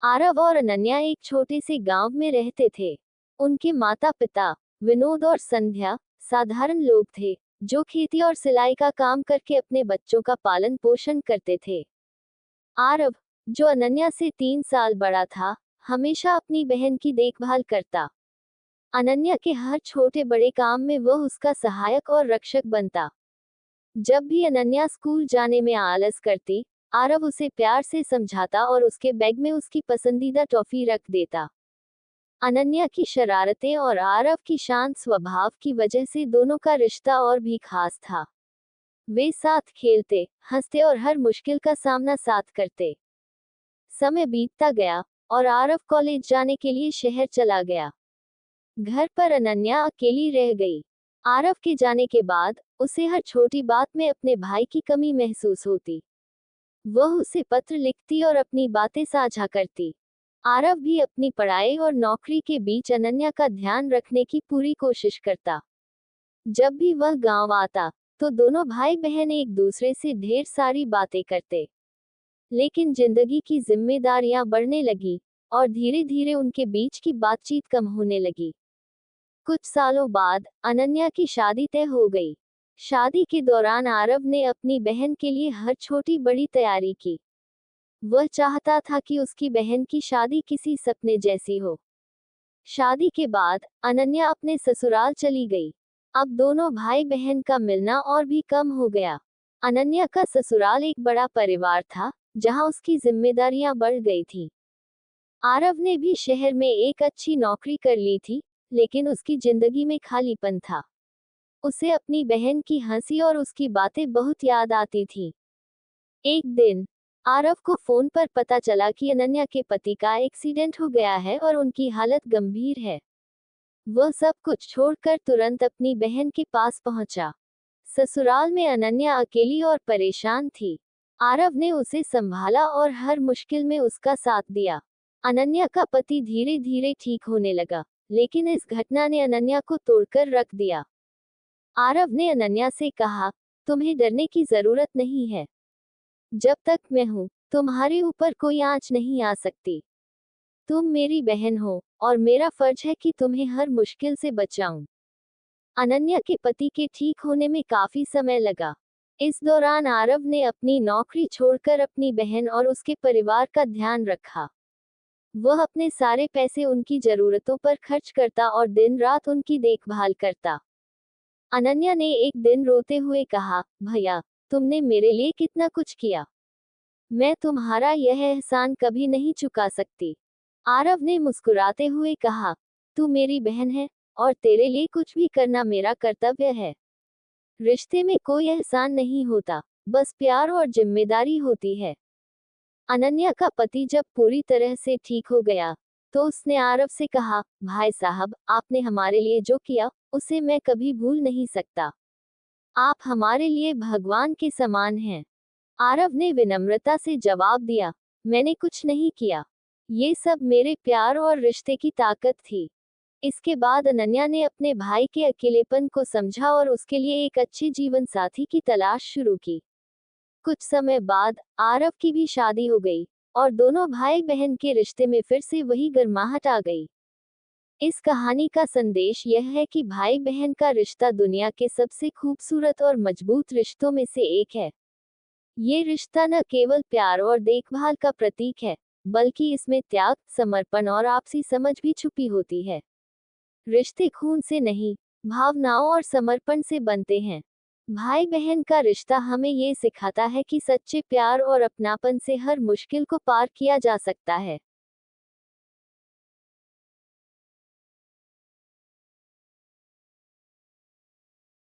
आरव और अनन्या एक छोटे से गांव में रहते थे। उनके माता पिता विनोद और संध्या साधारण लोग थे, जो खेती और सिलाई का काम करके अपने बच्चों का पालन पोषण करते थे। आरव, जो अनन्या से 3 साल बड़ा था, हमेशा अपनी बहन की देखभाल करता। अनन्या के हर छोटे बड़े काम में वह उसका सहायक और रक्षक बनता। जब भी अनन्या स्कूल जाने में आलस करती, आरव उसे प्यार से समझाता और उसके बैग में उसकी पसंदीदा टॉफी रख देता। अनन्या की शरारतें और आरव की शांत स्वभाव की वजह से दोनों का रिश्ता और भी खास था। वे साथ खेलते, हंसते और हर मुश्किल का सामना साथ करते। समय बीतता गया और आरव कॉलेज जाने के लिए शहर चला गया। घर पर अनन्या अकेली रह गई। आरव के जाने के बाद उसे हर छोटी बात में अपने भाई की कमी महसूस होती। वह उसे पत्र लिखती और अपनी बातें साझा करती। आरव भी अपनी पढ़ाई और नौकरी के बीच अनन्या का ध्यान रखने की पूरी कोशिश करता। जब भी वह गांव आता, तो दोनों भाई बहन एक दूसरे से ढेर सारी बातें करते। लेकिन जिंदगी की जिम्मेदारियां बढ़ने लगी और धीरे धीरे उनके बीच की बातचीत कम होने लगी। कुछ सालों बाद अनन्या की शादी तय हो गई। शादी के दौरान आरव ने अपनी बहन के लिए हर छोटी बड़ी तैयारी की। वह चाहता था कि उसकी बहन की शादी किसी सपने जैसी हो। शादी के बाद अनन्या अपने ससुराल चली गई। अब दोनों भाई बहन का मिलना और भी कम हो गया। अनन्या का ससुराल एक बड़ा परिवार था, जहां उसकी जिम्मेदारियां बढ़ गई थी। आरव ने भी शहर में एक अच्छी नौकरी कर ली थी, लेकिन उसकी जिंदगी में खालीपन था। उसे अपनी बहन की हंसी और उसकी बातें बहुत याद आती थी। एक दिन आरव को फोन पर पता चला कि अनन्या के पति का एक्सीडेंट हो गया है और उनकी हालत गंभीर है। वह सब कुछ छोड़कर तुरंत अपनी बहन के पास पहुंचा। ससुराल में अनन्या अकेली और परेशान थी। आरव ने उसे संभाला और हर मुश्किल में उसका साथ दिया। अनन्या का पति धीरे धीरे ठीक होने लगा, लेकिन इस घटना ने अनन्या को तोड़कर रख दिया। आरव ने अनन्या से कहा, तुम्हें डरने की जरूरत नहीं है। जब तक मैं हूं, तुम्हारे ऊपर कोई आंच नहीं आ सकती। तुम मेरी बहन हो, और मेरा फर्ज है कि तुम्हें हर मुश्किल से बचाऊं। अनन्या के पति के ठीक होने में काफी समय लगा। इस दौरान आरव ने अपनी नौकरी छोड़कर अपनी बहन और उसके परिवार का ध्यान रखा। वह अपने सारे पैसे उनकी जरूरतों पर खर्च करता और दिन रात उनकी देखभाल करता। अनन्या ने एक दिन रोते हुए कहा, भैया, तुमने मेरे लिए कितना कुछ किया। मैं तुम्हारा यह एहसान कभी नहीं चुका सकती। आरव ने मुस्कुराते हुए कहा, तू मेरी बहन है, और तेरे लिए कुछ भी करना मेरा कर्तव्य है। रिश्ते में कोई एहसान नहीं होता, बस प्यार और जिम्मेदारी होती है। अनन्या का पति जब पूरी तरह से ठीक हो गया, तो उसने आरव से कहा, भाई साहब, आपने हमारे लिए जो किया, उसे मैं कभी भूल नहीं सकता। आप हमारे लिए भगवान के समान हैं। आरव ने विनम्रता से जवाब दिया, मैंने कुछ नहीं किया। ये सब मेरे प्यार और रिश्ते की ताकत थी। इसके बाद अनन्या ने अपने भाई के अकेलेपन को समझा और उसके लिए एक अच्छे जीवन साथी की तलाश शुरू की। कुछ समय बाद आरव की भी शादी हो गई, और दोनों भाई बहन के रिश्ते में फिर से वही गर्माहट आ गई। इस कहानी का संदेश यह है कि भाई बहन का रिश्ता दुनिया के सबसे खूबसूरत और मजबूत रिश्तों में से एक है। ये रिश्ता न केवल प्यार और देखभाल का प्रतीक है, बल्कि इसमें त्याग, समर्पण और आपसी समझ भी छुपी होती है। रिश्ते खून से नहीं, भावनाओं और समर्पण से बनते हैं। भाई बहन का रिश्ता हमें ये सिखाता है कि सच्चे प्यार और अपनापन से हर मुश्किल को पार किया जा सकता है।